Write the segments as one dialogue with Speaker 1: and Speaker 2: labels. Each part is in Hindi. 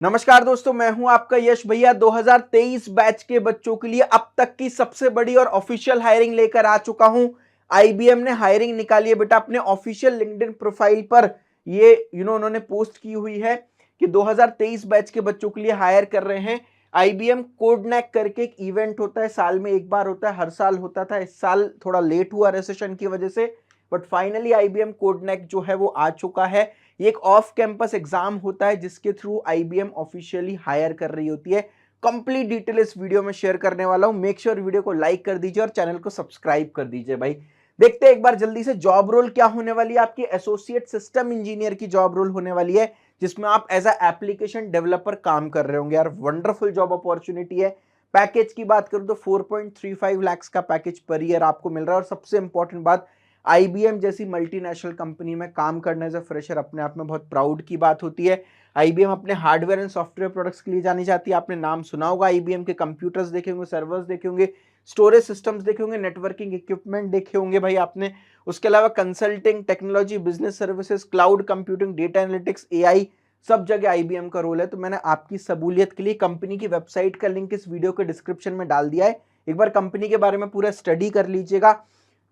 Speaker 1: नमस्कार दोस्तों, मैं हूं आपका यश भैया। 2023 बैच के बच्चों के लिए अब तक की सबसे बड़ी और ऑफिशियल हायरिंग लेकर आ चुका हूं। आईबीएम ने हायरिंग निकाली है बेटा अपने ऑफिशियल लिंक्डइन प्रोफाइल पर। ये उन्होंने पोस्ट की हुई है कि 2023 बैच के बच्चों के लिए हायर कर रहे हैं। आईबीएम कोडनेक करके एक इवेंट होता है, साल में एक बार होता है, हर साल होता था, इस साल थोड़ा लेट हुआ रिसेशन की वजह से, बट फाइनली आईबीएम कोडनेक जो है वो आ चुका है। ये एक ऑफ कैंपस एग्जाम होता है जिसके थ्रू आईबीएम ऑफिशियली हायर कर रही होती है। कंप्लीट डिटेल इस वीडियो में शेयर करने वाला हूं। मेक श्योर वीडियो को लाइक कर दीजिए और चैनल को सब्सक्राइब कर दीजिए भाई। देखते हैं एक बार जल्दी से जॉब रोल क्या होने वाली है। आपकी एसोसिएट सिस्टम इंजीनियर की जॉब रोल होने वाली है, जिसमें आप एज अ एप्लीकेशन डेवलपर काम कर रहे होंगे। यार वंडरफुल जॉब अपॉर्चुनिटी है। पैकेज की बात करूं तो 4.35 लाख का पैकेज पर ईयर आपको मिल रहा है। और सबसे इंपॉर्टेंट बात, आईबीएम जैसी मल्टीनेशनल कंपनी में काम करने एज अ फ्रेशर अपने आप में बहुत प्राउड की बात होती है। आईबीएम अपने हार्डवेयर एंड सॉफ्टवेयर प्रोडक्ट्स के लिए जानी जाती है। आपने नाम सुना होगा, आईबीएम के कंप्यूटर्स देखे होंगे, सर्वर्स देखे होंगे, स्टोरेज सिस्टम्स देखे होंगे, नेटवर्किंग इक्विपमेंट देखे होंगे भाई आपने। उसके अलावा consulting, technology, business services, cloud computing, data analytics, AI, सब जगह आईबीएम का रोल है। तो मैंने आपकी सहूलियत के लिए कंपनी की वेबसाइट का लिंक इस वीडियो के डिस्क्रिप्शन में डाल दिया है। एक बार कंपनी के बारे में पूरा स्टडी कर लीजिएगा।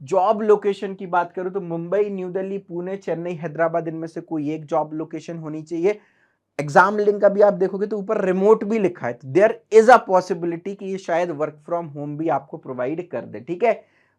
Speaker 1: जॉब लोकेशन की बात करूं तो मुंबई, न्यू दिल्ली, पुणे, चेन्नई, हैदराबाद, इनमें से कोई एक जॉब लोकेशन होनी चाहिए। एग्जाम लिंक अभी आप देखोगे तो ऊपर रिमोट भी लिखा है, तो देयर इज अ पॉसिबिलिटी कि ये शायद वर्क फ्रॉम होम भी आपको प्रोवाइड कर दे। ठीक है।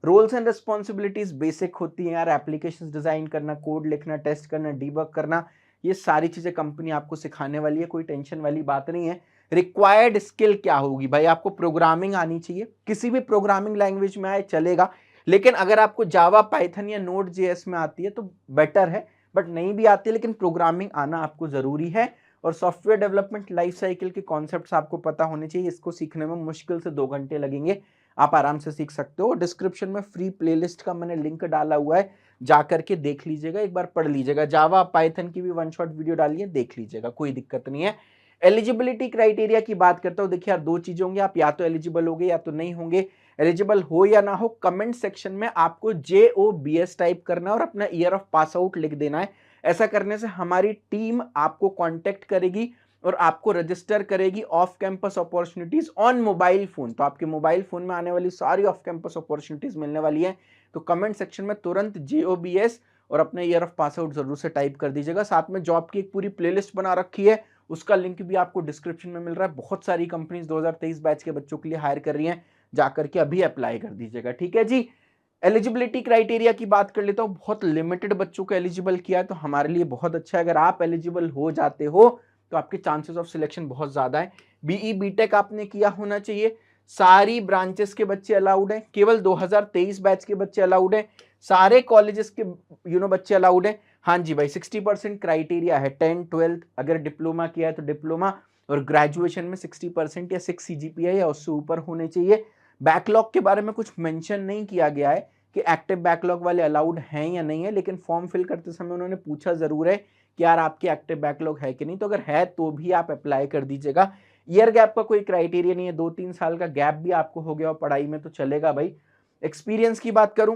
Speaker 1: रोल्स एंड रिस्पॉन्सिबिलिटीज बेसिक होती हैं यार। एप्लीकेशन डिजाइन करना, कोड लिखना, टेस्ट करना, डीबग करना, ये सारी चीजें कंपनी आपको सिखाने वाली है। कोई टेंशन वाली बात नहीं है। रिक्वायर्ड स्किल क्या होगी भाई? आपको प्रोग्रामिंग आनी चाहिए, किसी भी प्रोग्रामिंग लैंग्वेज में आए चलेगा, लेकिन अगर आपको जावा, पाइथन या नोड जेएस में आती है तो बेटर है, बट नहीं भी आती है लेकिन प्रोग्रामिंग आना आपको जरूरी है। और सॉफ्टवेयर डेवलपमेंट लाइफ साइकिल के कॉन्सेप्ट्स आपको पता होने चाहिए। इसको सीखने में मुश्किल से 2 घंटे लगेंगे, आप आराम से सीख सकते हो। डिस्क्रिप्शन में फ्री प्लेलिस्ट का मैंने लिंक डाला हुआ है, जाकर के देख लीजिएगा, एक बार पढ़ लीजिएगा। जावा, पाइथन की भी वन शॉट वीडियो डाली है, देख लीजिएगा, कोई दिक्कत नहीं है। एलिजिबिलिटी क्राइटेरिया की बात करता हूं। देखिए यार, 2 चीजें होंगी, आप या तो एलिजिबल होंगे या तो नहीं होंगे। एलिजिबल हो या ना हो, कमेंट सेक्शन में आपको JOBS टाइप करना है और अपना ईयर ऑफ पास आउट लिख देना है। ऐसा करने से हमारी टीम आपको कांटेक्ट करेगी और आपको रजिस्टर करेगी off campus opportunities on mobile phone. तो आपके मोबाइल फोन में आने वाली सारी ऑफ कैंपस अपॉर्चुनिटीज मिलने वाली है। तो कमेंट सेक्शन में तुरंत JOBS और अपने ईयर ऑफ पास आउट जरूर से टाइप कर दीजिएगा। साथ में जॉब की एक पूरी प्लेलिस्ट बना रखी है, उसका लिंक भी आपको डिस्क्रिप्शन में मिल रहा है। बहुत सारी कंपनीज 2023 बैच के बच्चों के लिए हायर कर रही हैं, जाकर के अभी अप्लाई कर दीजिएगा। ठीक है जी। एलिजिबिलिटी क्राइटेरिया की बात कर लेता हूं। बहुत लिमिटेड बच्चों को एलिजिबल किया है, तो हमारे लिए बहुत अच्छा है। अगर आप एलिजिबल हो जाते हो तो आपके चांसेस ऑफ सिलेक्शन बहुत ज्यादा है। बीई बीटेक आपने किया होना चाहिए। सारी ब्रांचेस के बच्चे अलाउड हैं, केवल 2023 बैच के बच्चे अलाउड हैं। सारे कॉलेजेस के बच्चे अलाउड हैं। हाँ जी भाई, 60% क्राइटेरिया है। 10, 12 अगर डिप्लोमा किया है तो डिप्लोमा, और ग्रेजुएशन में 60% या 6 CGPA या उससे ऊपर होने चाहिए। बैकलॉग के बारे में कुछ मेंशन नहीं किया गया है कि एक्टिव बैकलॉग वाले अलाउड हैं या नहीं है, लेकिन फॉर्म फिल करते समय उन्होंने पूछा जरूर है कि यार आपकी एक्टिव बैकलॉग है कि नहीं। तो अगर है तो भी आप अप्लाई कर दीजिएगा। ईयर गैप का कोई क्राइटेरिया नहीं है, 2-3 साल का गैप भी आपको हो गया हो पढ़ाई में तो चलेगा भाई। एक्सपीरियंस की बात करूं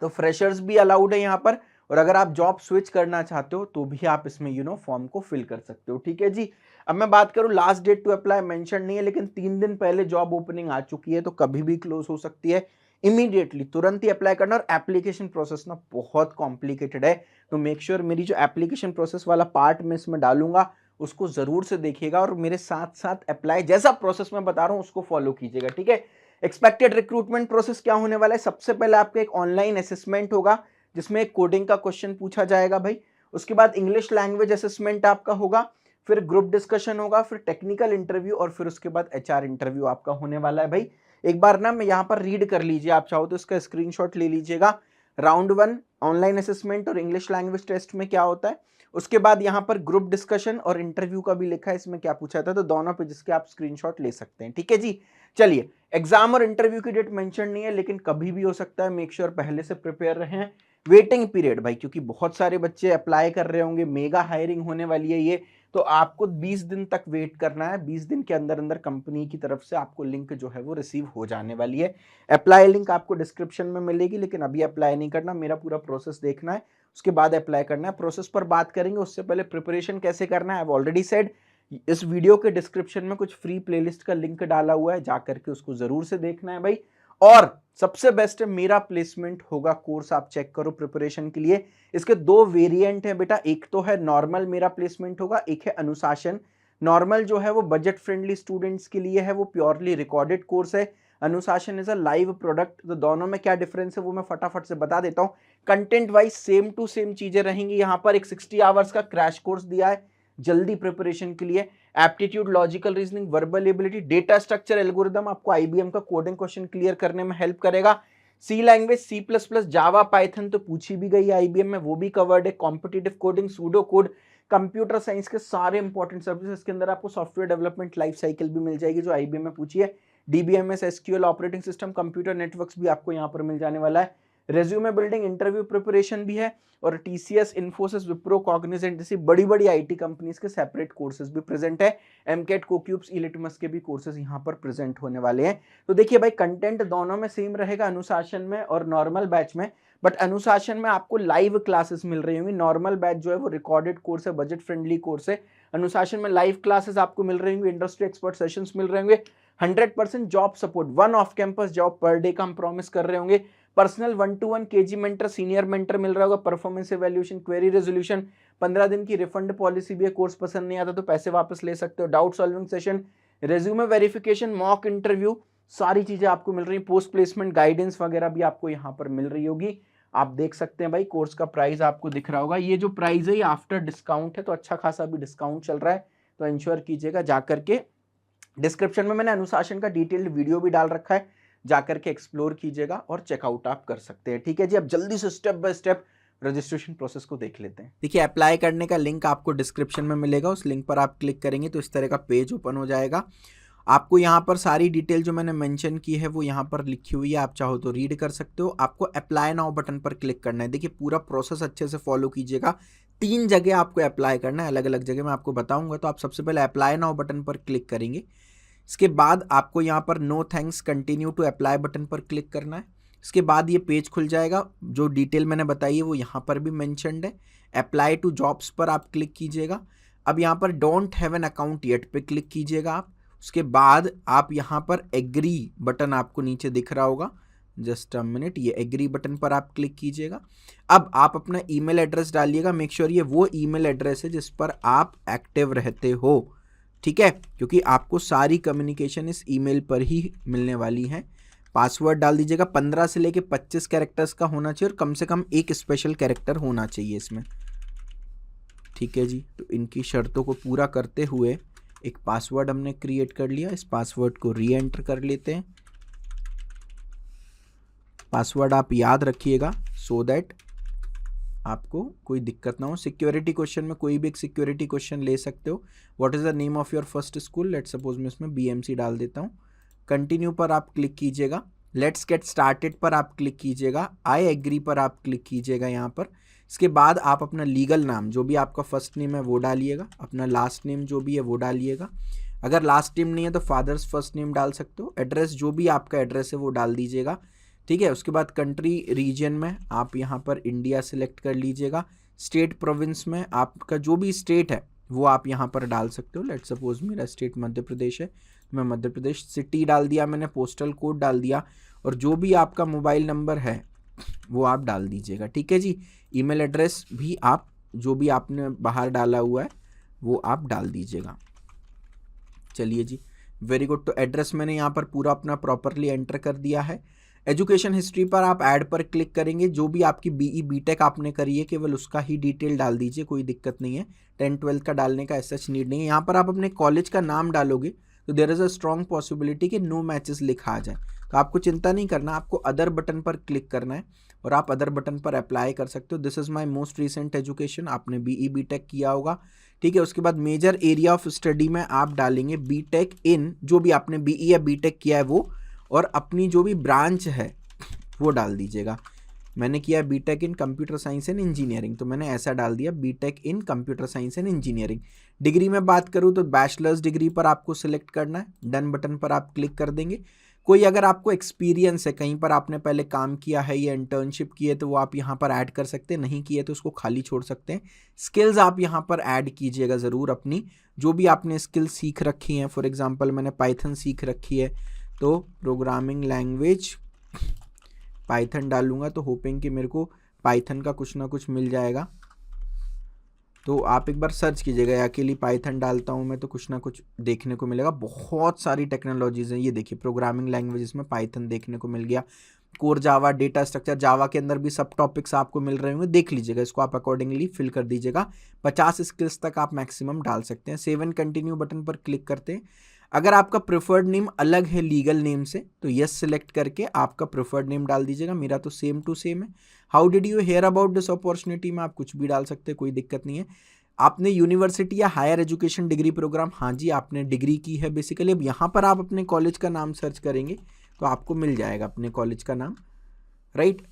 Speaker 1: तो फ्रेशर्स भी अलाउड है यहाँ पर, और अगर आप जॉब स्विच करना चाहते हो तो भी आप इसमें फॉर्म को फिल कर सकते हो। ठीक है जी। अब मैं बात करूं, last date to apply mention नहीं है, लेकिन 3 दिन पहले जॉब ओपनिंग आ चुकी है, तो कभी भी क्लोज हो सकती है। इमीडिएटली तुरंत ही अप्लाई करना। और एप्लीकेशन प्रोसेस ना बहुत कॉम्प्लिकेटेड है, तो मेक श्योर मेरी जो एप्लीकेशन प्रोसेस वाला पार्ट मैं इसमें डालूंगा उसको जरूर से देखिएगा, और मेरे साथ साथ अप्लाई जैसा प्रोसेस मैं बता रहा हूं उसको फॉलो कीजिएगा। ठीक है। एक्सपेक्टेड रिक्रूटमेंट प्रोसेस क्या होने वाला है? सबसे पहले आपका एक ऑनलाइन असेसमेंट होगा, जिसमें एक कोडिंग का क्वेश्चन पूछा जाएगा भाई। उसके बाद इंग्लिश लैंग्वेज असेसमेंट आपका होगा, फिर ग्रुप डिस्कशन होगा, फिर टेक्निकल इंटरव्यू, और फिर उसके बाद HR इंटरव्यू आपका होने वाला है भाई। एक बार ना मैं यहाँ पर रीड कर लीजिए, आप चाहो तो इसका स्क्रीनशॉट ले लीजिएगा। राउंड 1 ऑनलाइन असेसमेंट और इंग्लिश लैंग्वेज टेस्ट में क्या होता है, उसके बाद यहाँ पर ग्रुप डिस्कशन और इंटरव्यू का भी लिखा है, इसमें क्या पूछा था, तो दोनों पे जिसके आप स्क्रीनशॉट ले सकते हैं। ठीक है जी। चलिए, एग्जाम और इंटरव्यू की डेट मेंशन नहीं है, लेकिन कभी भी हो सकता है। मेक श्योर पहले से प्रिपेयर रहें। वेटिंग पीरियड भाई, क्योंकि बहुत सारे बच्चे अप्लाई कर रहे होंगे, मेगा हायरिंग होने वाली है ये, तो आपको 20 दिन तक वेट करना है। 20 दिन के अंदर अंदर कंपनी की तरफ से आपको लिंक जो है वो रिसीव हो जाने वाली है। अप्लाई लिंक आपको डिस्क्रिप्शन में मिलेगी, लेकिन अभी अप्लाई नहीं करना, मेरा पूरा प्रोसेस देखना है, उसके बाद अप्लाई करना है। प्रोसेस पर बात करेंगे, उससे पहले प्रिपरेशन कैसे करना है। आई हैव ऑलरेडी सेड इस वीडियो के डिस्क्रिप्शन में कुछ फ्री प्लेलिस्ट का लिंक डाला हुआ है, जाकर के उसको जरूर से देखना है भाई। और सबसे बेस्ट है मेरा प्लेसमेंट होगा कोर्स, आप चेक करो प्रिपरेशन के लिए। इसके दो वेरिएंट है बेटा, एक तो है नॉर्मल मेरा प्लेसमेंट होगा, एक है अनुशासन। नॉर्मल जो है वो बजट फ्रेंडली स्टूडेंट्स के लिए है, वो प्योरली रिकॉर्डेड कोर्स है। अनुशासन इज अ लाइव प्रोडक्ट। तो दोनों में क्या डिफरेंस है वो मैं फटाफट से बता देता हूं। Content wise same to same चीजें रहेंगी। यहां पर एक 60 आवर्स का क्रैश कोर्स दिया है जल्दी प्रिपरेशन के लिए। Aptitude, logical reasoning, verbal ability, data structure, algorithm आपको आईबीएम का कोडिंग क्वेश्चन क्लियर करने में हेल्प करेगा। सी लैंग्वेज, सी प्लस प्लस, जावा, पाइथन तो पूछी भी गई है आईबीएम में, वो भी कवर्ड है। Competitive coding, pseudo code, computer science के सारे इंपॉर्टेंट सर्विसेज के अंदर आपको सॉफ्टवेयर डेवलपमेंट लाइफ साइकिल भी मिल जाएगी जो आईबीएम में पूछी है। DBMS, SQL, operating system, computer networks भी आपको यहाँ पर मिल जाने वाला है। रेज्यूमे बिल्डिंग, इंटरव्यू प्रिपरेशन भी है। और टीसीएस, इन्फोसिस, विप्रो, कॉग्निजेंट जैसी बड़ी बड़ी आईटी कंपनीज के सेपरेट कोर्सेज भी प्रेजेंट है। एमकेट, कोक्यूब्स, इलिटमस के भी कोर्सेज यहाँ पर प्रेजेंट होने वाले हैं। तो देखिए भाई, कंटेंट दोनों में सेम रहेगा, अनुशासन में और नॉर्मल बैच में। बट अनुशासन में आपको लाइव क्लासेस मिल रही होंगी। नॉर्मल बैच जो है वो रिकॉर्डेड कोर्स है, बजट फ्रेंडली कोर्स है। अनुशासन में लाइव क्लासेस आपको मिल रही होंगी, इंडस्ट्री एक्सपर्ट सेशंस मिल रहे होंगे। 100% job support, 1 off campus job per day का हम प्रॉमिस कर रहे होंगे। Personal 1-to-1 KG mentor, senior mentor मिल रहा होगा। परफॉर्मेंस इवैल्यूएशन, क्वेरी रेजोल्यूशन, 15 दिन की रिफंड पॉलिसी भी है। कोर्स पसंद नहीं आता तो पैसे वापस ले सकते हो। Doubt solving session, resume verification, mock interview, सारी चीजें आपको मिल रही है। पोस्ट प्लेसमेंट गाइडेंस वगैरह भी आपको यहाँ पर मिल रही होगी। आप देख सकते हैं भाई, कोर्स का प्राइस आपको दिख रहा होगा। ये जो प्राइस है ये आफ्टर डिस्काउंट है, तो अच्छा खासा भी डिस्काउंट चल रहा है। तो इंश्योर कीजिएगा जाकर के। डिस्क्रिप्शन में मैंने अनुशासन का डिटेल्ड वीडियो भी डाल रखा है, जाकर के एक्सप्लोर कीजिएगा और चेकआउट आप कर सकते हैं। ठीक है जी, अब जल्दी से step by step registration process को देख लेते हैं। देखिए, अप्लाई करने का लिंक आपको डिस्क्रिप्शन में मिलेगा, उस लिंक पर आप क्लिक करेंगे तो इस तरह का पेज ओपन हो जाएगा। आपको यहाँ पर सारी डिटेल जो मैंने मेंशन की है वो यहाँ पर लिखी हुई है, आप चाहो तो रीड कर सकते हो। आपको अप्लाई नाउ बटन पर क्लिक करना है। देखिए, पूरा प्रोसेस अच्छे से फॉलो कीजिएगा। 3 जगह आपको अप्लाई करना है, अलग अलग जगह मैं आपको बताऊंगा। तो आप सबसे पहले अप्लाई नाउ बटन पर क्लिक करेंगे। इसके बाद आपको यहाँ पर no thanks, continue to apply button पर क्लिक करना है। इसके बाद ये पेज खुल जाएगा। जो डिटेल मैंने बताई है वो यहाँ पर भी मेंशन्ड है। अप्लाई टू जॉब्स पर आप क्लिक कीजिएगा। अब यहाँ पर don't have an account yet पे क्लिक कीजिएगा आप। उसके बाद आप यहाँ पर एग्री बटन आपको नीचे दिख रहा होगा, जस्ट अ मिनट, ये एग्री बटन पर आप क्लिक कीजिएगा। अब आप अपना ईमेल एड्रेस डालिएगा। मेक श्योर ये वो ईमेल एड्रेस है जिस पर आप एक्टिव रहते हो, ठीक है, क्योंकि आपको सारी कम्युनिकेशन इस ईमेल पर ही मिलने वाली है। पासवर्ड डाल दीजिएगा, 15 से लेके 25 कैरेक्टर्स का होना चाहिए और कम से कम एक स्पेशल कैरेक्टर होना चाहिए इसमें। ठीक है जी, तो इनकी शर्तों को पूरा करते हुए एक पासवर्ड हमने क्रिएट कर लिया। इस पासवर्ड को री एंटर कर लेते हैं। पासवर्ड आप याद रखिएगा सो दैट आपको कोई दिक्कत ना हो। सिक्योरिटी क्वेश्चन में कोई भी एक सिक्योरिटी क्वेश्चन ले सकते हो। What is the name of your first school, let's suppose मैं इसमें बीएमसी डाल देता हूँ। कंटिन्यू पर आप क्लिक कीजिएगा। लेट्स गेट स्टार्टेड पर आप क्लिक कीजिएगा। आई एग्री पर आप क्लिक कीजिएगा यहाँ पर। इसके बाद आप अपना लीगल नाम, जो भी आपका फर्स्ट नेम है वो डालिएगा, अपना लास्ट नेम जो भी है वो डालिएगा। अगर लास्ट नेम नहीं है तो फादर्स फर्स्ट नेम डाल सकते हो। एड्रेस, जो भी आपका एड्रेस है वो डाल दीजिएगा, ठीक है। उसके बाद कंट्री, रीजन में आप यहाँ पर इंडिया सिलेक्ट कर लीजिएगा। स्टेट, प्रोविंस में आपका जो भी स्टेट है वो आप यहाँ पर डाल सकते हो। लेट्स सपोज मेरा स्टेट मध्य प्रदेश है, मैं मध्य प्रदेश। सिटी डाल दिया मैंने, पोस्टल कोड डाल दिया, और जो भी आपका मोबाइल नंबर है वो आप डाल दीजिएगा, ठीक है जी। ईमेल एड्रेस भी आप जो भी आपने बाहर डाला हुआ है वो आप डाल दीजिएगा। चलिए जी, वेरी गुड। तो एड्रेस मैंने यहाँ पर पूरा अपना प्रॉपरली एंटर कर दिया है। एजुकेशन हिस्ट्री पर आप ऐड पर क्लिक करेंगे। जो भी आपकी बीई बीटेक आपने करी है केवल उसका ही डिटेल डाल दीजिए, कोई दिक्कत नहीं है। 10th-12th का डालने का ऐसा नीड नहीं है। यहाँ पर आप अपने कॉलेज का नाम डालोगे तो there is a strong possibility कि नो मैचेस लिखा आ जाए। तो आपको चिंता नहीं करना, आपको अदर बटन पर क्लिक करना है और आप अदर बटन पर अप्लाई कर सकते हो। This is my most recent education, आपने बीई बीटेक किया होगा, ठीक है। उसके बाद मेजर एरिया ऑफ स्टडी में आप डालेंगे बीटेक इन, जो भी आपने बीई या बीटेक किया है वो, और अपनी जो भी ब्रांच है वो डाल दीजिएगा। मैंने किया BTech in computer science and engineering, तो मैंने ऐसा डाल दिया BTech in computer science and engineering. Degree में बात करूँ तो बैचलर्स डिग्री पर आपको सिलेक्ट करना है। डन बटन पर आप क्लिक कर देंगे। कोई अगर आपको एक्सपीरियंस है, कहीं पर आपने पहले काम किया है या इंटर्नशिप की है, तो वो आप यहाँ पर ऐड कर सकते हैं, नहीं की है तो उसको खाली छोड़ सकते हैं। स्किल्स आप यहाँ पर ऐड कीजिएगा ज़रूर अपनी, जो भी आपने स्किल्स सीख रखी हैं। फॉर एग्जांपल मैंने पाइथन सीख रखी है, तो प्रोग्रामिंग लैंग्वेज पाइथन डालूंगा, तो होपिंग कि मेरे को पाइथन का कुछ ना कुछ मिल जाएगा। तो आप एक बार सर्च कीजिएगा, अकेली पाइथन डालता हूँ मैं तो कुछ ना कुछ देखने को मिलेगा। बहुत सारी टेक्नोलॉजीज हैं, ये देखिए प्रोग्रामिंग लैंग्वेजेस में पाइथन देखने को मिल गया, कोर जावा, डेटा स्ट्रक्चर जावा के अंदर भी सब टॉपिक्स आपको मिल रहे होंगे, देख लीजिएगा, इसको आप अकॉर्डिंगली फिल कर दीजिएगा। 50 स्किल्स तक आप मैक्सिमम डाल सकते हैं। सेव एंड कंटिन्यू बटन पर क्लिक करते हैं। अगर आपका प्रेफर्ड नेम अलग है लीगल नेम से, तो यस सिलेक्ट करके आपका प्रेफर्ड नेम डाल दीजिएगा। मेरा तो सेम टू सेम है। How did you hear about this opportunity में आप कुछ भी डाल सकते हैं, कोई दिक्कत नहीं है। आपने यूनिवर्सिटी या हायर एजुकेशन डिग्री प्रोग्राम, हाँ जी आपने डिग्री की है बेसिकली। अब यहाँ पर आप अपने कॉलेज का नाम सर्च करेंगे तो आपको मिल जाएगा अपने कॉलेज का नाम, राइट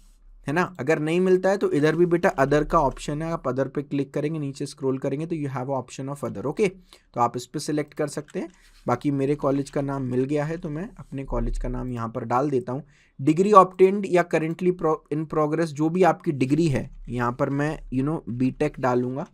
Speaker 1: है ना। अगर नहीं मिलता है तो इधर भी बेटा अदर का ऑप्शन है, आप अदर पे क्लिक करेंगे, नीचे स्क्रॉल करेंगे तो you have option of other, okay, तो आप इस पे सिलेक्ट कर सकते हैं। बाकी मेरे कॉलेज का नाम मिल गया है तो मैं अपने कॉलेज का नाम यहाँ पर डाल देता हूँ। डिग्री ऑब्टेन्ड या करेंटली इन प्रोग्रेस, जो भी आपकी डिग्री है, यहाँ पर मैं बीटेक डालूंगा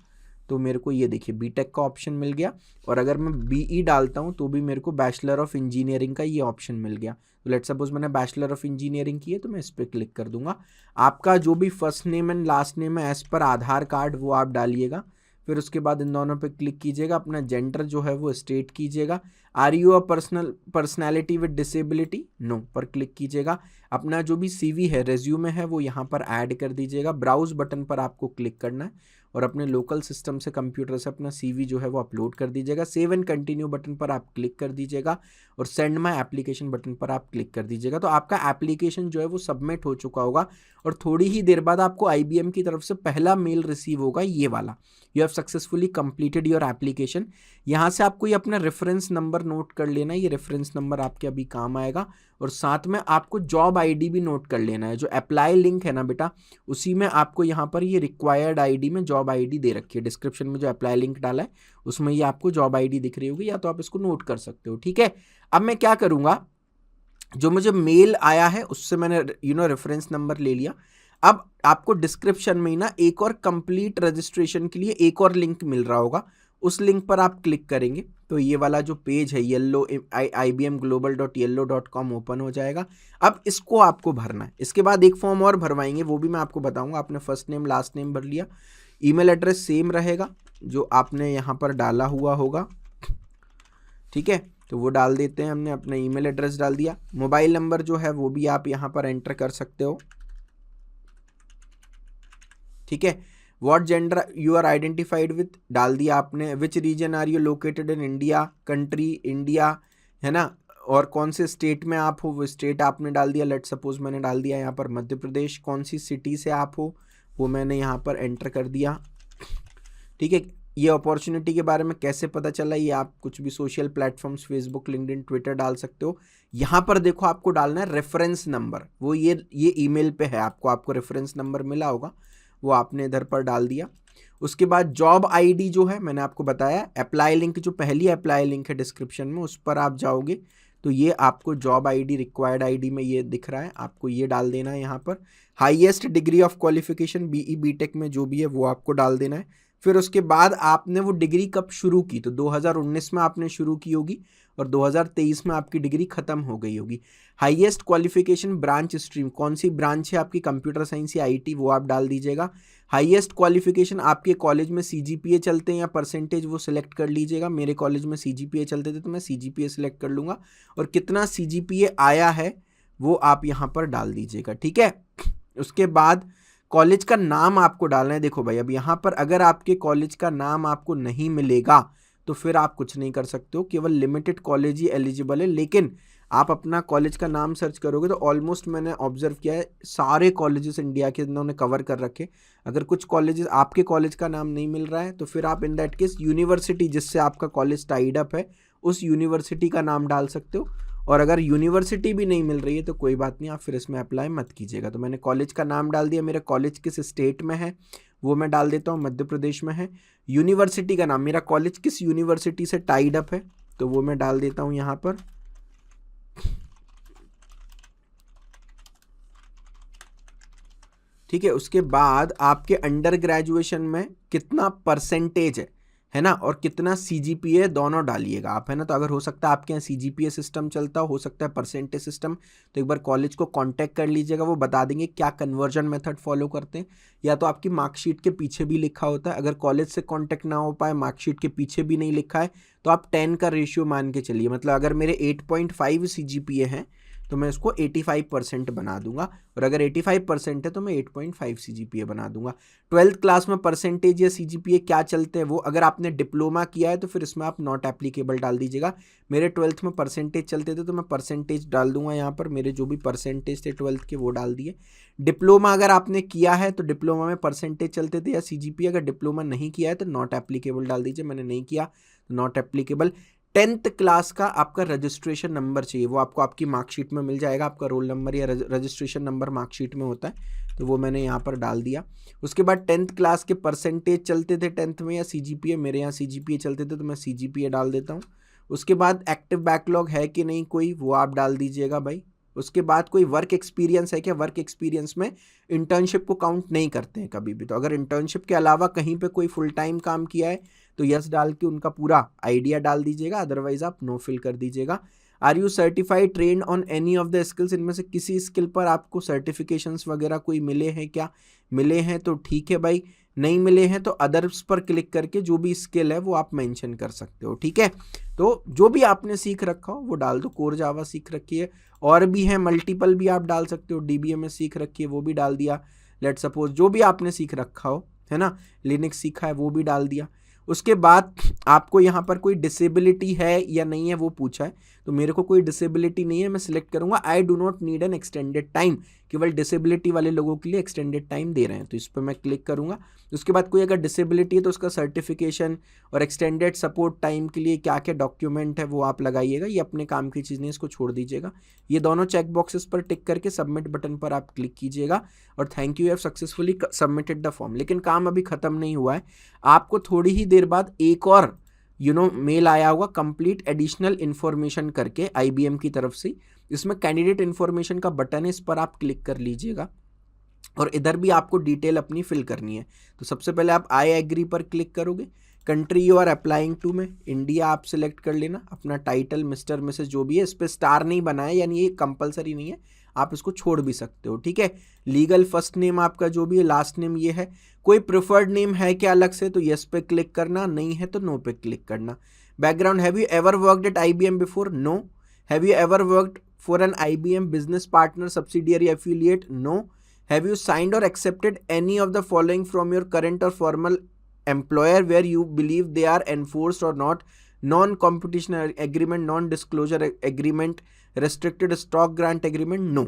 Speaker 1: तो मेरे को ये देखिए बीटेक का ऑप्शन मिल गया। और अगर मैं बीई डालता हूँ तो भी मेरे को बैचलर ऑफ इंजीनियरिंग का ये ऑप्शन मिल गया। तो लेट्स सपोज मैंने बैचलर ऑफ इंजीनियरिंग की है तो मैं इस पर क्लिक कर दूंगा। आपका जो भी first name and last name है एज पर आधार कार्ड, वो आप डालिएगा। फिर उसके बाद इन दोनों पे क्लिक कीजिएगा। अपना जेंडर जो है वो स्टेट कीजिएगा। Are you a personality with disability, no पर क्लिक कीजिएगा। अपना जो भी सीवी है, रेज्यूमे है, वो यहाँ पर ऐड कर दीजिएगा। ब्राउज बटन पर आपको क्लिक करना है और अपने लोकल सिस्टम से, कंप्यूटर से अपना सीवी जो है वो अपलोड कर दीजिएगा। सेव एंड कंटिन्यू बटन पर आप क्लिक कर दीजिएगा और सेंड माय एप्लीकेशन बटन पर आप क्लिक कर दीजिएगा। तो आपका एप्लीकेशन जो है वो सबमिट हो चुका होगा और थोड़ी ही देर बाद आपको आईबीएम की तरफ से पहला मेल रिसीव होगा, ये वाला, you have successfully completed your application. यहाँ से आपको ये अपना रेफरेंस नंबर नोट कर लेना है, ये रेफरेंस नंबर आपके अभी काम आएगा। और साथ में आपको जॉब आईडी भी नोट कर लेना है। जो अप्लाई लिंक है ना बेटा, उसी में आपको यहाँ पर ये रिक्वायर्ड आईडी में जॉब आईडी दे रखी है। डिस्क्रिप्शन में जो अप्लाई लिंक डाला है उसमें ये आपको जॉब आईडी दिख रही होगी, या तो आप इसको नोट कर सकते हो, ठीक है। अब मैं क्या करूँगा, जो मुझे मेल आया है उससे मैंने रेफरेंस नंबर ले लिया। अब आपको डिस्क्रिप्शन में ही ना एक और कंप्लीट रजिस्ट्रेशन के लिए एक और लिंक मिल रहा होगा, उस लिंक पर आप क्लिक करेंगे तो ये वाला जो पेज है येलो ibmglobal.yellow.com ओपन हो जाएगा। अब इसको आपको भरना है। इसके बाद एक फॉर्म और भरवाएंगे, वो भी मैं आपको बताऊंगा। आपने फर्स्ट नेम लास्ट नेम भर लिया, ईमेल एड्रेस सेम रहेगा जो आपने यहाँ पर डाला हुआ होगा, ठीक है, तो वो डाल देते हैं। हमने अपना ईमेल एड्रेस डाल दिया। मोबाइल नंबर जो है वो भी आप यहाँ पर एंटर कर सकते हो, ठीक है। What gender you are identified with डाल दिया आपने। Which region are you located in India, country India, है ना, और कौन से स्टेट में आप हो वो स्टेट आपने डाल दिया। लेट सपोज मैंने डाल दिया यहाँ पर मध्य प्रदेश। कौन सी सिटी से आप हो वो मैंने यहाँ पर एंटर कर दिया, ठीक है। ये अपॉर्चुनिटी के बारे में कैसे पता चला, ये आप कुछ भी social platforms Facebook, LinkedIn, Twitter डाल सकते हो। यहाँ पर देखो आपको डालना है रेफरेंस नंबर, वो ये ईमेल पे है, आपको रेफरेंस नंबर मिला होगा, वो आपने इधर पर डाल दिया। उसके बाद जॉब आईडी जो है मैंने आपको बताया, अप्लाई लिंक, जो पहली अप्लाई लिंक है डिस्क्रिप्शन में, उस पर आप जाओगे तो ये आपको जॉब आईडी रिक्वायर्ड आईडी में ये दिख रहा है, आपको ये डाल देना है यहाँ पर। Highest degree of qualification BE BTech में जो भी है वो आपको डाल देना है। फिर उसके बाद आपने वो डिग्री कब शुरू की, तो 2019 में आपने शुरू की होगी और 2023 में आपकी डिग्री खत्म हो गई होगी। हाईएस्ट क्वालिफिकेशन ब्रांच स्ट्रीम, कौन सी ब्रांच है आपकी, कंप्यूटर साइंस या आईटी, वो आप डाल दीजिएगा। हाईएस्ट क्वालिफिकेशन आपके कॉलेज में सीजीपीए चलते हैं या परसेंटेज, वो सिलेक्ट कर लीजिएगा। मेरे कॉलेज में सीजीपीए चलते थे तो मैं सीजीपीए सिलेक्ट कर लूँगा। और कितना सीजीपीए आया है वो आप यहाँ पर डाल दीजिएगा, ठीक है। उसके बाद कॉलेज का नाम आपको डालना है। देखो भाई, अब यहाँ पर अगर आपके कॉलेज का नाम आपको नहीं मिलेगा तो फिर आप कुछ नहीं कर सकते हो, केवल लिमिटेड कॉलेज ही एलिजिबल है। लेकिन आप अपना कॉलेज का नाम सर्च करोगे तो ऑलमोस्ट मैंने ऑब्जर्व किया है सारे कॉलेजेस इंडिया के इन्होंने कवर कर रखे। अगर कुछ कॉलेजेस आपके कॉलेज का नाम नहीं मिल रहा है तो फिर आप इन दैट केस यूनिवर्सिटी जिससे आपका कॉलेज टाइड अप है उस यूनिवर्सिटी का नाम डाल सकते हो। और अगर यूनिवर्सिटी भी नहीं मिल रही है तो कोई बात नहीं, आप फिर इसमें अप्लाई मत कीजिएगा। तो मैंने कॉलेज का नाम डाल दिया, मेरा कॉलेज किस स्टेट में है वो मैं डाल देता हूँ, मध्य प्रदेश में है। यूनिवर्सिटी का नाम, मेरा कॉलेज किस यूनिवर्सिटी से टाइड अप है तो वो मैं डाल देता हूँ यहाँ पर, ठीक है। उसके बाद आपके अंडर ग्रेजुएशन में कितना परसेंटेज है ना, और कितना सीजीपीए दोनों डालिएगा आप, है ना। तो अगर हो सकता है आपके यहाँ सीजीपीए सिस्टम चलता हो सकता है परसेंटेज सिस्टम, तो एक बार कॉलेज को कांटेक्ट कर लीजिएगा, वो बता देंगे क्या कन्वर्जन मेथड फॉलो करते हैं। या तो आपकी मार्कशीट के पीछे भी लिखा होता है, अगर कॉलेज से कांटेक्ट ना हो पाए, मार्कशीट के पीछे भी नहीं लिखा है, तो आप 10 का रेशियो मान के चलिए। मतलब अगर मेरे 8.5 सीजीपीए हैं तो मैं उसको 85% बना दूंगा, और अगर 85% है तो मैं 8.5 सीजीपीए बना दूंगा। 12th क्लास में परसेंटेज या सीजीपीए क्या चलते हैं वो, अगर आपने डिप्लोमा किया है तो फिर इसमें आप नॉट एप्लीकेबल डाल दीजिएगा। मेरे 12th में परसेंटेज चलते थे तो मैं परसेंटेज डाल दूंगा यहाँ पर, मेरे जो भी परसेंटेज थे 12th के वो डाल दिए। डिप्लोमा अगर आपने किया है तो डिप्लोमा में परसेंटेज चलते थे या सीजीपीए, अगर डिप्लोमा नहीं किया है तो नॉट एप्लीकेबल डाल दीजिए, मैंने नहीं किया तो नॉट एप्लीकेबल। 10th क्लास का आपका रजिस्ट्रेशन नंबर चाहिए, वो आपको आपकी मार्कशीट में मिल जाएगा, आपका रोल नंबर या रजिस्ट्रेशन नंबर मार्कशीट में होता है, तो वो मैंने यहाँ पर डाल दिया। उसके बाद 10th क्लास के परसेंटेज चलते थे 10th में या सीजीपीए, मेरे यहाँ सीजीपीए चलते थे तो मैं सीजीपीए डाल देता हूँ। उसके बाद एक्टिव बैकलॉग है कि नहीं कोई, वो आप डाल दीजिएगा भाई। उसके बाद कोई वर्क एक्सपीरियंस है क्या, वर्क एक्सपीरियंस में इंटर्नशिप को काउंट नहीं करते हैं कभी भी, तो अगर इंटर्नशिप के अलावा कहीं पे कोई फुल टाइम काम किया है तो यस डाल के उनका पूरा आइडिया डाल दीजिएगा, अदरवाइज आप नो फिल कर दीजिएगा। Are you certified trained on any of the skills, इनमें से किसी स्किल पर आपको सर्टिफिकेशंस वगैरह कोई मिले हैं क्या, मिले हैं तो ठीक है भाई, नहीं मिले हैं तो अदर्स पर क्लिक करके जो भी स्किल है वो आप मेंशन कर सकते हो, ठीक है। तो जो भी आपने सीख रखा हो वो डाल दो, कोर जावा सीख रखी है, और भी है मल्टीपल भी आप डाल सकते हो, डीबीएमएस सीख रखी है वो भी डाल दिया, लेट सपोज जो भी आपने सीख रखा हो, है ना, लिनक्स सीखा है वो भी डाल दिया। उसके बाद आपको यहाँ पर कोई डिसेबिलिटी है या नहीं है वो पूछा है, तो मेरे को कोई डिसेबिलिटी नहीं है, मैं सिलेक्ट करूंगा I do not need an extended time, केवल डिसेबिलिटी वाले लोगों के लिए एक्सटेंडेड टाइम दे रहे हैं, तो इस पर मैं क्लिक करूंगा। उसके बाद कोई अगर डिसेबिलिटी है तो उसका सर्टिफिकेशन और एक्सटेंडेड सपोर्ट टाइम के लिए क्या क्या डॉक्यूमेंट है वो आप लगाइएगा, ये अपने काम की चीज़ नहीं, इसको छोड़ दीजिएगा। ये दोनों चेक बॉक्सेस पर टिक करके सबमिट बटन पर आप क्लिक कीजिएगा, और thank you have successfully submitted the form. लेकिन काम अभी खत्म नहीं हुआ है, आपको थोड़ी ही देर बाद एक और मेल आया होगा कंप्लीट एडिशनल इन्फॉर्मेशन करके आईबीएम की तरफ से, इसमें कैंडिडेट इन्फॉर्मेशन का बटन है, इस पर आप क्लिक कर लीजिएगा, और इधर भी आपको डिटेल अपनी फिल करनी है। तो सबसे पहले आप आई एग्री पर क्लिक करोगे, country you are applying to में इंडिया आप सिलेक्ट कर लेना, अपना टाइटल मिस्टर मिसेस जो भी है, इस पर स्टार नहीं बनाए, यानी ये कंपलसरी नहीं है, आप इसको छोड़ भी सकते हो, ठीक है। लीगल फर्स्ट नेम आपका जो भी है, लास्ट नेम ये है। कोई प्रिफर्ड नेम है क्या अलग से, तो यस पे क्लिक करना, नहीं है तो नो पे क्लिक करना। Background, have you ever worked at IBM before, no. Have you ever worked for an IBM business partner subsidiary affiliate, no. Have you signed or accepted any of the following from your current or former employer where you believe they are enforced or not, non-competition agreement, non-disclosure agreement, restricted stock grant agreement, no,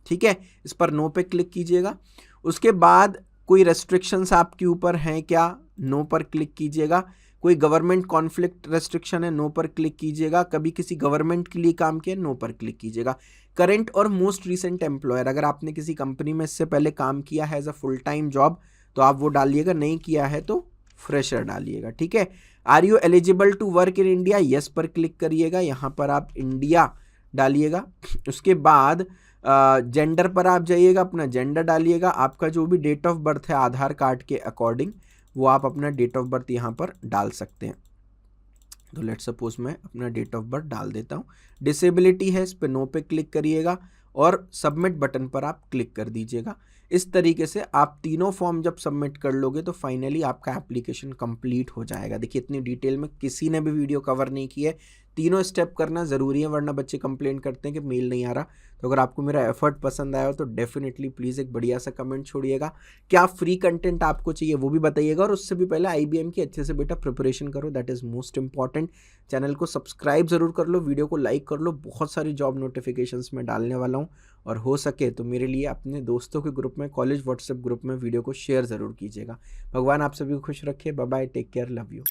Speaker 1: ठीक है। इस पर नो पे क्लिक कीजिएगा। उसके बाद कोई रेस्ट्रिक्शंस आपके ऊपर हैं क्या, नो पर क्लिक कीजिएगा। कोई गवर्नमेंट कॉन्फ्लिक्ट रेस्ट्रिक्शन है, नो पर क्लिक कीजिएगा। कभी किसी गवर्नमेंट के लिए काम किया, नो पर क्लिक कीजिएगा। करंट और मोस्ट रिसेंट एम्प्लॉयर, अगर आपने किसी कंपनी में इससे पहले काम किया है as a full time job तो आप वो डालिएगा, नहीं किया है तो फ्रेशर डालिएगा, ठीक है। Are you eligible to work in India, yes पर क्लिक करिएगा, यहाँ पर आप इंडिया डालिएगा। उसके बाद जेंडर पर आप जाइएगा, अपना जेंडर डालिएगा, आपका जो भी डेट ऑफ बर्थ है आधार कार्ड के अकॉर्डिंग वो आप अपना डेट ऑफ बर्थ यहाँ पर डाल सकते हैं। तो लेट सपोज मैं अपना डेट ऑफ बर्थ डाल देता हूँ। डिसेबिलिटी है, इस पर नो पे क्लिक करिएगा और सबमिट बटन पर आप क्लिक कर दीजिएगा। इस तरीके से आप तीनों फॉर्म जब सबमिट कर लोगे तो फाइनली आपका एप्लीकेशन कंप्लीट हो जाएगा। देखिए इतनी डिटेल में किसी ने भी वीडियो कवर नहीं की है, तीनों स्टेप करना ज़रूरी है, वरना बच्चे कंप्लेन करते हैं कि मेल नहीं आ रहा। तो अगर आपको मेरा एफर्ट पसंद आया हो तो डेफिनेटली प्लीज़ एक बढ़िया सा कमेंट छोड़िएगा। क्या फ्री कंटेंट आपको चाहिए वो भी बताइएगा, और उससे भी पहले आईबीएम की अच्छे से बेटा प्रिपरेशन करो, that is most important. Channel को सब्सक्राइब ज़रूर कर लो, वीडियो को लाइक कर लो, बहुत सारी जॉब नोटिफिकेशंस में डालने वाला हूँ, और हो सके तो मेरे लिए अपने दोस्तों के ग्रुप में, कॉलेज व्हाट्सएप ग्रुप में वीडियो को शेयर ज़रूर कीजिएगा। भगवान आप सभी को खुश रखे, bye bye, take care, love you.